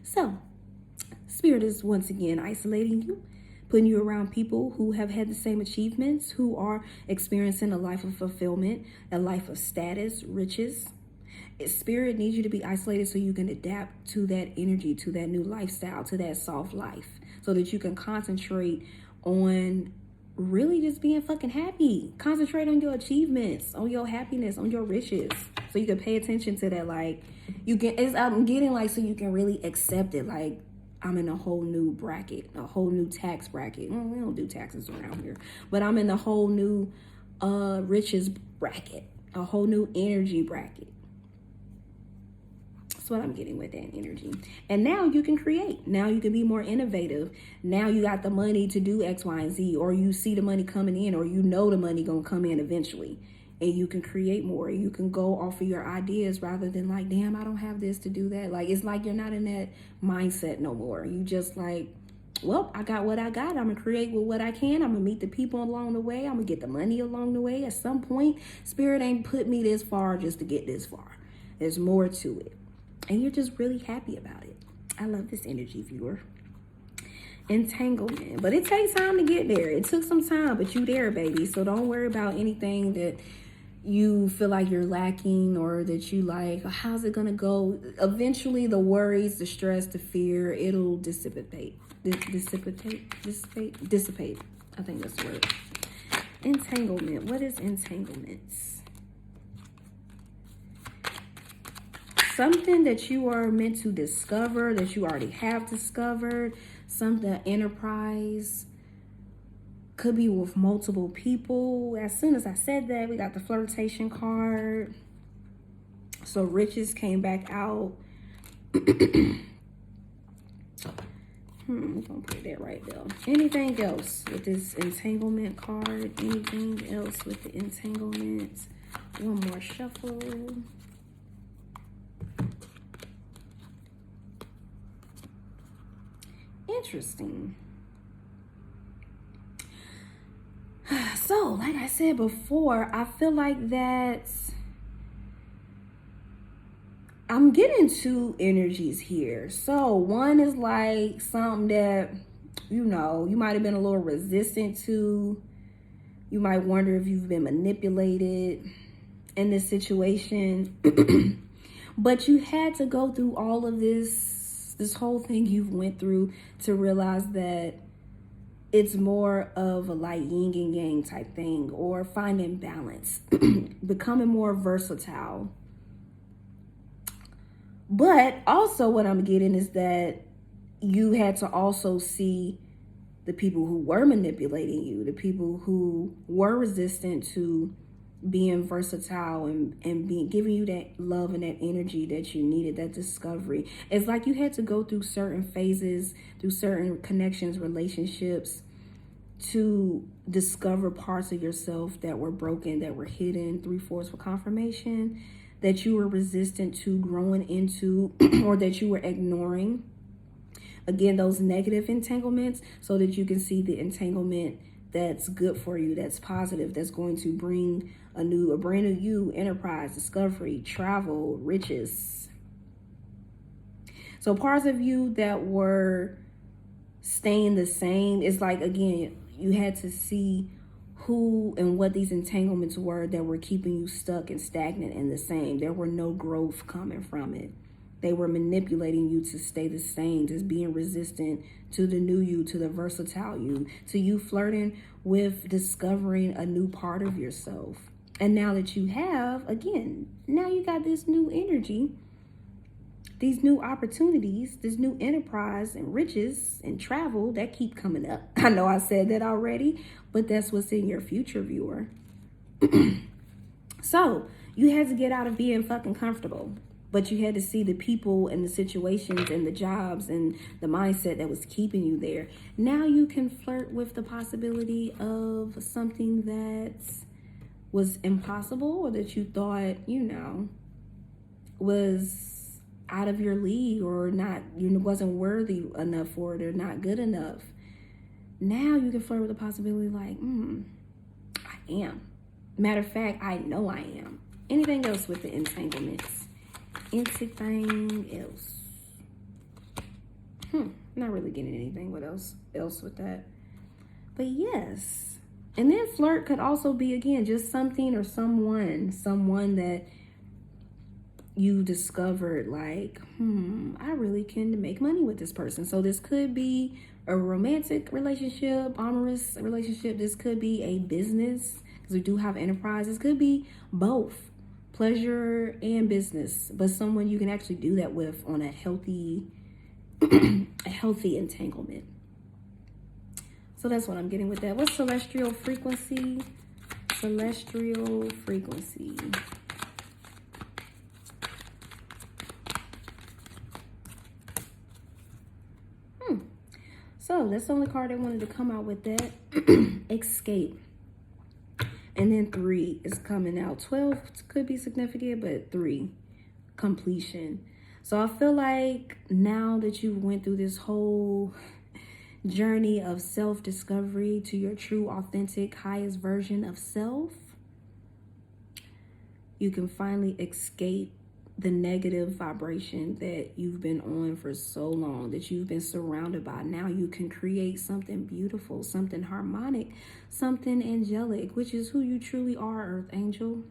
So, Spirit is once again isolating you, putting you around people who have had the same achievements, who are experiencing a life of fulfillment, a life of status, riches. Spirit needs you to be isolated so you can adapt to that energy, to that new lifestyle, to that soft life, so that you can concentrate on really just being fucking happy. Concentrate on your achievements, on your happiness, on your riches, so you can pay attention to that. Like, I'm getting like, so you can really accept it. Like, I'm in a whole new bracket, a whole new tax bracket. Well, we don't do taxes around here, but I'm in a whole new riches bracket, a whole new energy bracket. That's what I'm getting with that energy. And now you can create. Now you can be more innovative. Now you got the money to do X, Y, and Z, or you see the money coming in, or you know the money gonna come in eventually. And you can create more. You can go off of your ideas rather than like, damn, I don't have this to do that. Like, it's like you're not in that mindset no more. You just like, well, I got what I got. I'm gonna create with what I can. I'm gonna meet the people along the way. I'm gonna get the money along the way. At some point, Spirit ain't put me this far just to get this far. There's more to it. And you're just really happy about it. I love this energy, viewer. Entanglement. But it takes time to get there. It took some time, but you there, baby. So don't worry about anything that you feel like you're lacking, or that you like, how's it going to go? Eventually, the worries, the stress, the fear, it'll dissipate. Dissipate. I think that's the word. Entanglement. What is entanglements? Something that you are meant to discover, that you already have discovered. Something, enterprise. Could be with multiple people. As soon as I said that, we got the flirtation card. So riches came back out. We're gonna put that right there. Anything else with this entanglement card? Anything else with the entanglement? One more shuffle. Interesting. So, like I said before, I feel like that I'm getting two energies here. So, one is like something that, you know, you might have been a little resistant to. You might wonder if you've been manipulated in this situation. But you had to go through all of this whole thing you've went through to realize that it's more of a like yin and yang type thing, or finding balance, becoming more versatile. But also what I'm getting is that you had to also see the people who were manipulating you, the people who were resistant to being versatile and being giving you that love and that energy that you needed, that discovery. It's like you had to go through certain phases, through certain connections, relationships, to discover parts of yourself that were broken, that were hidden. 3/4 for confirmation, that you were resistant to growing into, or that you were ignoring. Again, those negative entanglements, so that you can see the entanglement that's good for you, that's positive, that's going to bring a brand new you, enterprise, discovery, travel, riches. So parts of you that were staying the same, it's like, again, you had to see who and what these entanglements were that were keeping you stuck and stagnant and the same. There were no growth coming from it. They were manipulating you to stay the same, just being resistant to the new you, to the versatile you, to you flirting with discovering a new part of yourself. And now that you have, again, now you got this new energy, these new opportunities, this new enterprise and riches and travel that keep coming up. I know I said that already, but that's what's in your future, viewer. So you had to get out of being fucking comfortable, but you had to see the people and the situations and the jobs and the mindset that was keeping you there. Now you can flirt with the possibility of something that was impossible, or that you thought, was out of your league, or not, wasn't worthy enough for it, or not good enough. Now you can flirt with the possibility like, I am. Matter of fact, I know I am. Anything else with the entanglements? Anything else? Not really getting anything else with that. But yes. And then flirt could also be, again, just something or someone that you discovered like, I really can make money with this person. So this could be a romantic relationship, amorous relationship. This could be a business, because we do have enterprise. This could be both pleasure and business, but someone you can actually do that with on a healthy entanglement. So that's what I'm getting with that. What's celestial frequency? Celestial frequency. So that's the only card I wanted to come out with that. Escape. And then 3 is coming out. 12 could be significant, but 3, completion. So I feel like now that you went through this whole journey of self-discovery to your true, authentic, highest version of self, you can finally escape the negative vibration that you've been on for so long, that you've been surrounded by. Now you can create something beautiful, something harmonic, something angelic, which is who you truly are, Earth Angel.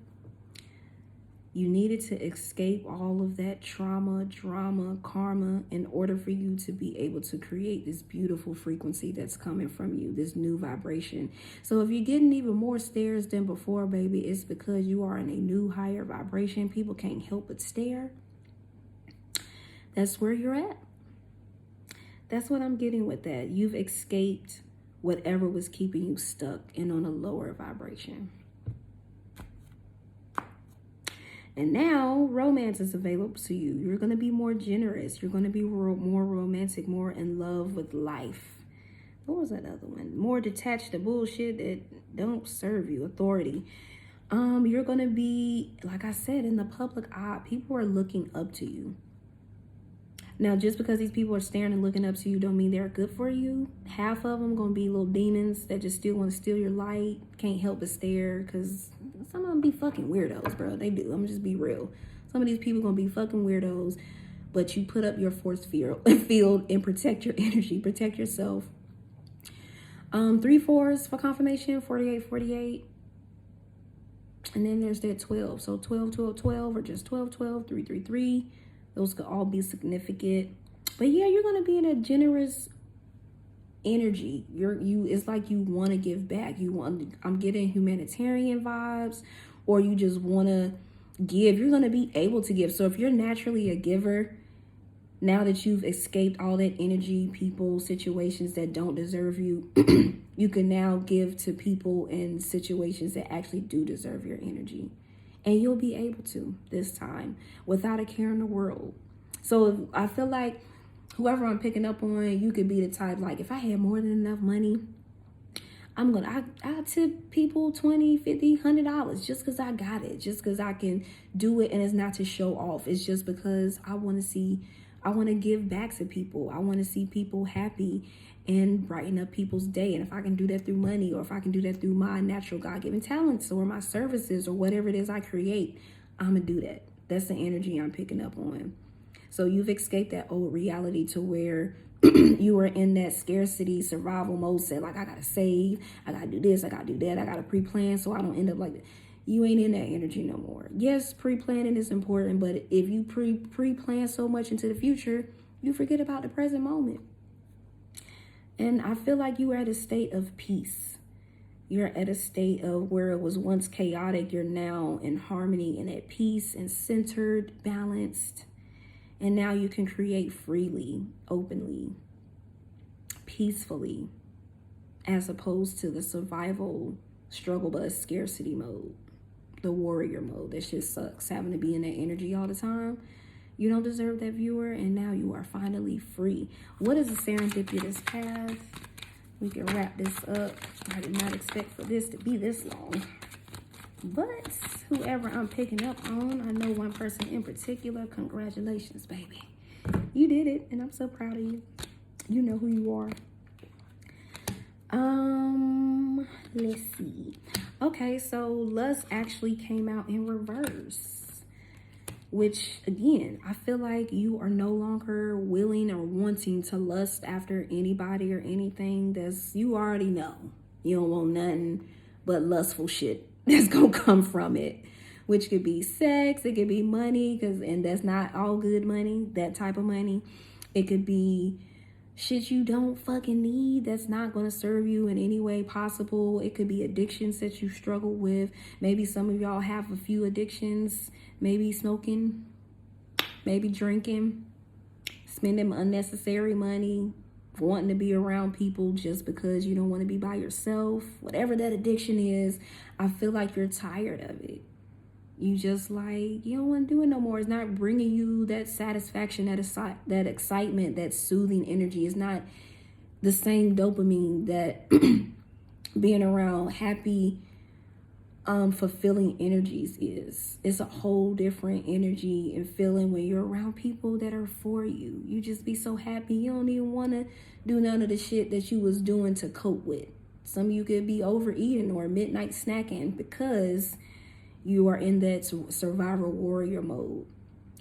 You needed to escape all of that trauma, drama, karma, in order for you to be able to create this beautiful frequency that's coming from you, this new vibration. So if you're getting even more stares than before, baby, it's because you are in a new, higher vibration. People can't help but stare. That's where you're at. That's what I'm getting with that. You've escaped whatever was keeping you stuck and on a lower vibration. And now romance is available to you. You're going to be more generous. You're going to be more romantic, more in love with life. What was that other one? More detached to bullshit that don't serve you. Authority. You're going to be, like I said, in the public eye. People are looking up to you. Now, just because these people are staring and looking up to you don't mean they're good for you. Half of them going to be little demons that just still want to steal your light. Can't help but stare, because some of them be fucking weirdos, bro. They do. I'm going to just be real. Some of these people going to be fucking weirdos, but you put up your force field and protect your energy. Protect yourself. 3 4s for confirmation. 48, 48. And then there's that 12. So 12, 12, 12, or just 12, 12, 3, 3, 3. Those could all be significant. But yeah, you're going to be in a generous energy. It's like you want to give back. I'm getting humanitarian vibes, or you just want to give. You're going to be able to give. So if you're naturally a giver, now that you've escaped all that energy, people, situations that don't deserve you, you can now give to people and situations that actually do deserve your energy. And you'll be able to this time without a care in the world. So I feel like whoever I'm picking up on, you could be the type, like, if I had more than enough money, I tip people $20, $50, $100 just because I got it, just because I can do it. And it's not to show off. It's just because I want to see I want to give back to people. I want to see people happy and brighten up people's day. And if I can do that through money, or if I can do that through my natural God-given talents or my services or whatever it is I create, I'm going to do that. That's the energy I'm picking up on. So you've escaped that old reality to where you were in that scarcity survival mode, said like, I got to save, I got to do this, I got to do that, I got to pre-plan so I don't end up like that. You ain't in that energy no more. Yes, pre-planning is important, but if you pre-plan so much into the future, you forget about the present moment. And I feel like you are at a state of peace. You're at a state of where it was once chaotic, you're now in harmony and at peace and centered, balanced. And now you can create freely, openly, peacefully, as opposed to the survival, struggle bus, scarcity mode, the warrior mode. That shit sucks, having to be in that energy all the time. You don't deserve that, viewer, and now you are finally free. What is a serendipitous path? We can wrap this up. I did not expect for this to be this long. But whoever I'm picking up on, I know one person in particular. Congratulations, baby. You did it, and I'm so proud of you. You know who you are. Let's see. Okay, so lust actually came out in reverse, which again, I feel like you are no longer willing or wanting to lust after anybody or anything. That's, you already know. You don't want nothing but lustful shit that's gonna come from it, which could be sex, it could be money, and that's not all good money, that type of money. It could be shit you don't fucking need that's not gonna serve you in any way possible. It could be addictions that you struggle with. Maybe some of y'all have a few addictions, maybe smoking, maybe drinking, spending unnecessary money, wanting to be around people just because you don't want to be by yourself. Whatever that addiction is, I feel like you're tired of it. You just like, you don't want to do it no more. It's not bringing you that satisfaction, that excitement, that soothing energy. It's not the same dopamine that being around happy, fulfilling energies is. It's a whole different energy and feeling when you're around people that are for you. You just be so happy. You don't even want to do none of the shit that you was doing to cope with. Some of you could be overeating or midnight snacking because you are in that survivor warrior mode.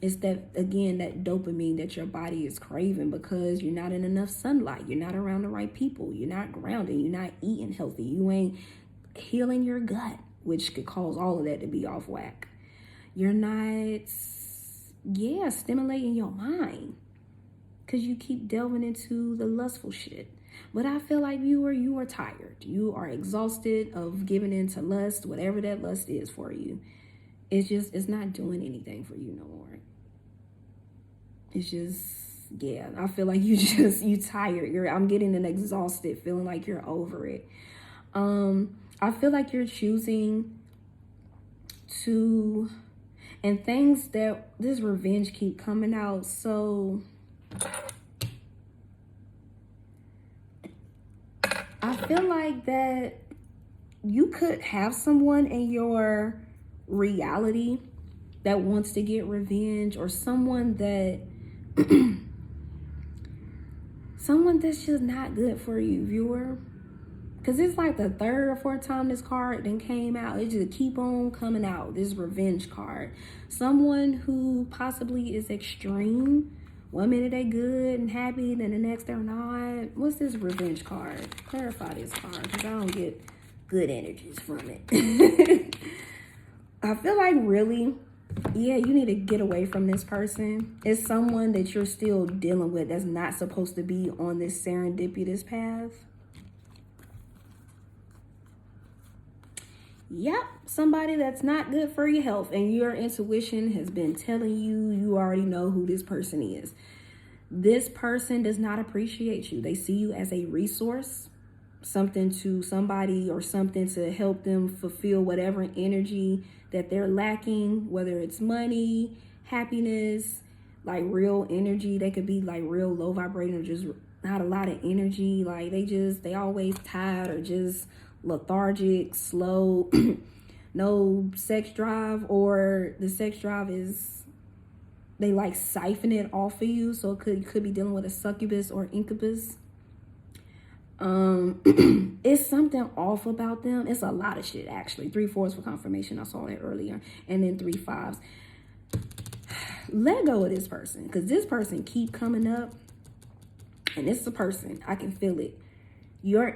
It's that, again, that dopamine that your body is craving because you're not in enough sunlight. You're not around the right people. You're not grounded. You're not eating healthy. You ain't healing your gut, which could cause all of that to be off whack. You're not, stimulating your mind because you keep delving into the lustful shit. But I feel like viewer, you are tired. You are exhausted of giving in to lust, whatever that lust is for you. It's not doing anything for you no more. It's just, I feel like you tired. I'm getting an exhausted feeling like you're over it. I feel like you're choosing to, and things that this revenge keep coming out. So I feel like that you could have someone in your reality that wants to get revenge, or someone that someone that's just not good for you, viewer. Because it's like the third or fourth time this card then came out. It just keep on coming out, this revenge card. Someone who possibly is extreme. One minute they good and happy, then the next they're not. What's this revenge card? Clarify this card, because I don't get good energies from it. I feel like really, you need to get away from this person. It's someone that you're still dealing with that's not supposed to be on this serendipitous path. Yep, somebody that's not good for your health, and your intuition has been telling you already know who this person is. This person does not appreciate you. They see you as a resource, something to somebody or something to help them fulfill whatever energy that they're lacking, whether it's money, happiness, like real energy. They could be like real low vibrating or just not a lot of energy. Like they always tired or just lethargic, slow, no sex drive, or the sex drive is they like siphon it off of you. So you could be dealing with a succubus or incubus. It's something off about them. It's a lot of shit, actually. 3 4s for confirmation. I saw that earlier. And then 3 5s. Let go of this person, because this person keep coming up. And this is a person, I can feel it. Yeah,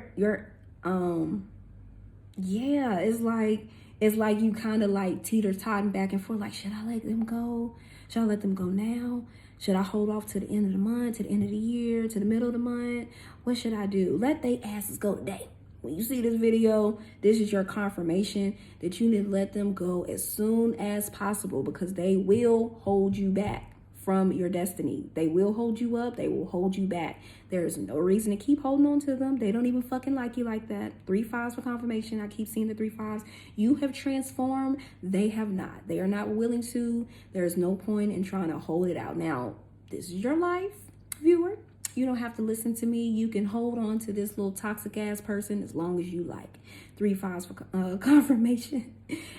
it's like you kind of like teeter-totting back and forth. Like, should I let them go? Should I let them go now? Should I hold off to the end of the month, to the end of the year, to the middle of the month? What should I do? Let they asses go today. When you see this video, this is your confirmation that you need to let them go as soon as possible, because they will hold you back from your destiny. They will hold you up. They will hold you back. There is no reason to keep holding on to them. They don't even fucking like you like that. 3 5s for confirmation. I keep seeing the 3 5s. You have transformed. They have not. They are not willing to. There is no point in trying to hold it out. Now, this is your life, viewer. You don't have to listen to me. You can hold on to this little toxic ass person as long as you like. 3 5s for confirmation.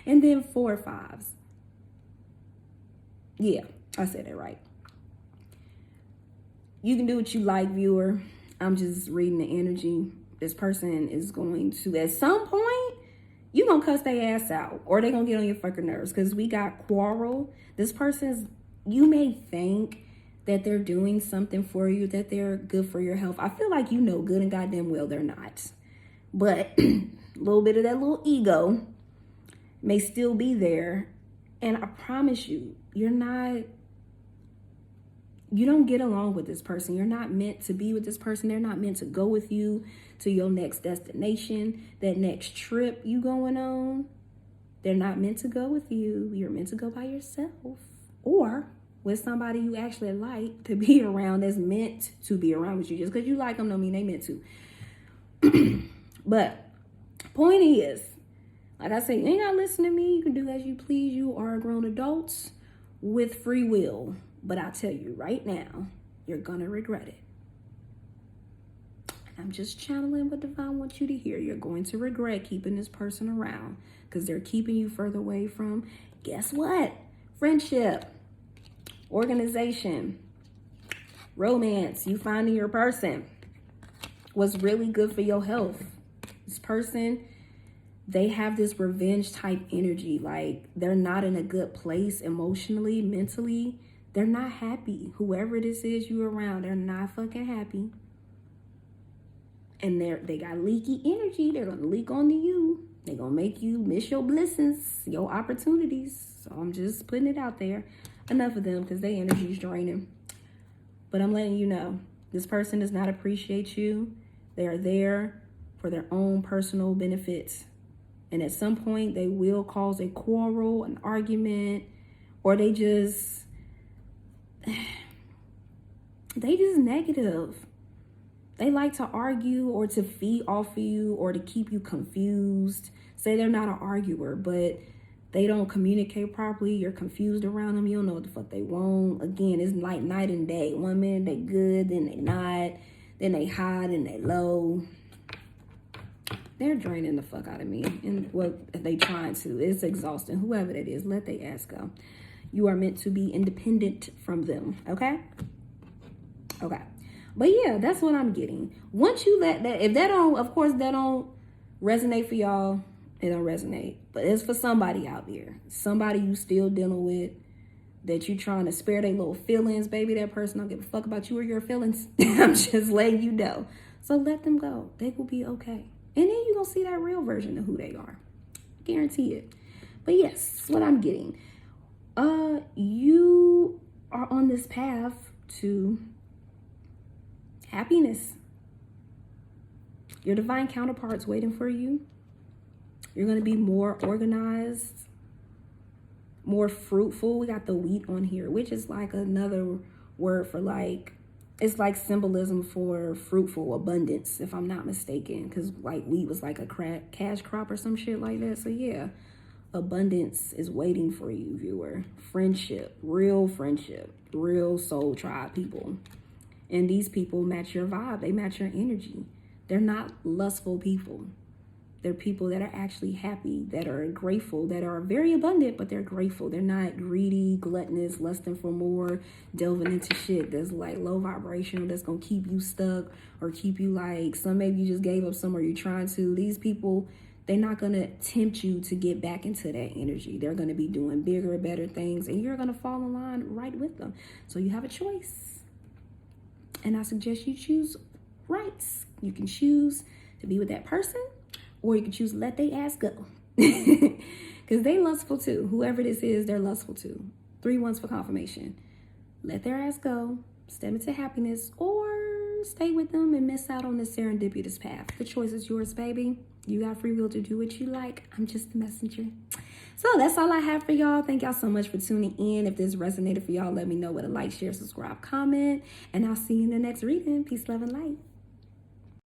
And then 4 5s. Yeah, I said it right. You can do what you like, viewer. I'm just reading the energy. This person is going to, at some point, you're going to cuss their ass out. Or they're going to get on your fucking nerves. Because we got quarrel. This person's, you may think that they're doing something for you, that they're good for your health. I feel like you know good and goddamn well they're not. But a little bit of that little ego may still be there. And I promise you, you don't get along with this person. You're not meant to be with this person. They're not meant to go with you to your next destination, that next trip you going on. They're not meant to go with you. You're meant to go by yourself. Or with somebody you actually like to be around, that's meant to be around with you. Just because you like them don't mean they meant to. But point is, like I say, you ain't gotta listen to me. You can do as you please. You are grown adults with free will. But I tell you right now, you're gonna regret it. I'm just channeling what Divine wants you to hear. You're going to regret keeping this person around, because they're keeping you further away from, guess what? Friendship, organization, romance, you finding your person. What's really good for your health. This person, they have this revenge type energy. Like, they're not in a good place emotionally, mentally. They're not happy. Whoever this is you around, they're not fucking happy. And they got leaky energy. They're going to leak onto you. They're going to make you miss your blessings, your opportunities. So I'm just putting it out there. Enough of them, because their energy is draining. But I'm letting you know, this person does not appreciate you. They are there for their own personal benefits. And at some point, they will cause a quarrel, an argument, or they just negative. They like to argue or to feed off of you or to keep you confused. Say they're not an arguer, but they don't communicate properly. You're confused around them. You don't know what the fuck they want. Again, it's like night and day. One minute they good, then they not. Then they high, then they low. They're draining the fuck out of me. And what they trying to. It's exhausting. Whoever that is, let they ass go. You are meant to be independent from them. Okay? Okay. But yeah, that's what I'm getting. Once you let that, if that don't, of course, that don't resonate for y'all, it don't resonate. But it's for somebody out there. Somebody you still dealing with, that you trying to spare their little feelings. Baby, that person don't give a fuck about you or your feelings. I'm just letting you know. So let them go. They will be okay. And then you're going to see that real version of who they are. Guarantee it. But yes, that's what I'm getting. You are on this path to happiness. Your divine counterpart's waiting for you. You're going to be more organized, more fruitful. We got the wheat on here, which is like another word for like, it's like symbolism for fruitful abundance, if I'm not mistaken. Because like wheat was like a cash crop or some shit like that. So yeah, abundance is waiting for you, viewer. Friendship, real soul tribe people. And these people match your vibe. They match your energy. They're not lustful people. They're people that are actually happy, that are grateful, that are very abundant, but they're grateful. They're not greedy, gluttonous, lusting for more, delving into shit that's like low vibrational, that's going to keep you stuck or keep you like, some maybe you just gave up somewhere you're trying to. These people, they're not going to tempt you to get back into that energy. They're going to be doing bigger, better things, and you're going to fall in line right with them. So you have a choice. And I suggest you choose rights. You can choose to be with that person, or you can choose to let they ass go. Because they lustful too. Whoever this is, they're lustful too. 3 ones for confirmation. Let their ass go, step into happiness, or stay with them and miss out on this serendipitous path. The choice is yours, baby. You got free will to do what you like. I'm just the messenger. So that's all I have for y'all. Thank y'all so much for tuning in. If this resonated for y'all, let me know with a like, share, subscribe, comment. And I'll see you in the next reading. Peace, love, and light.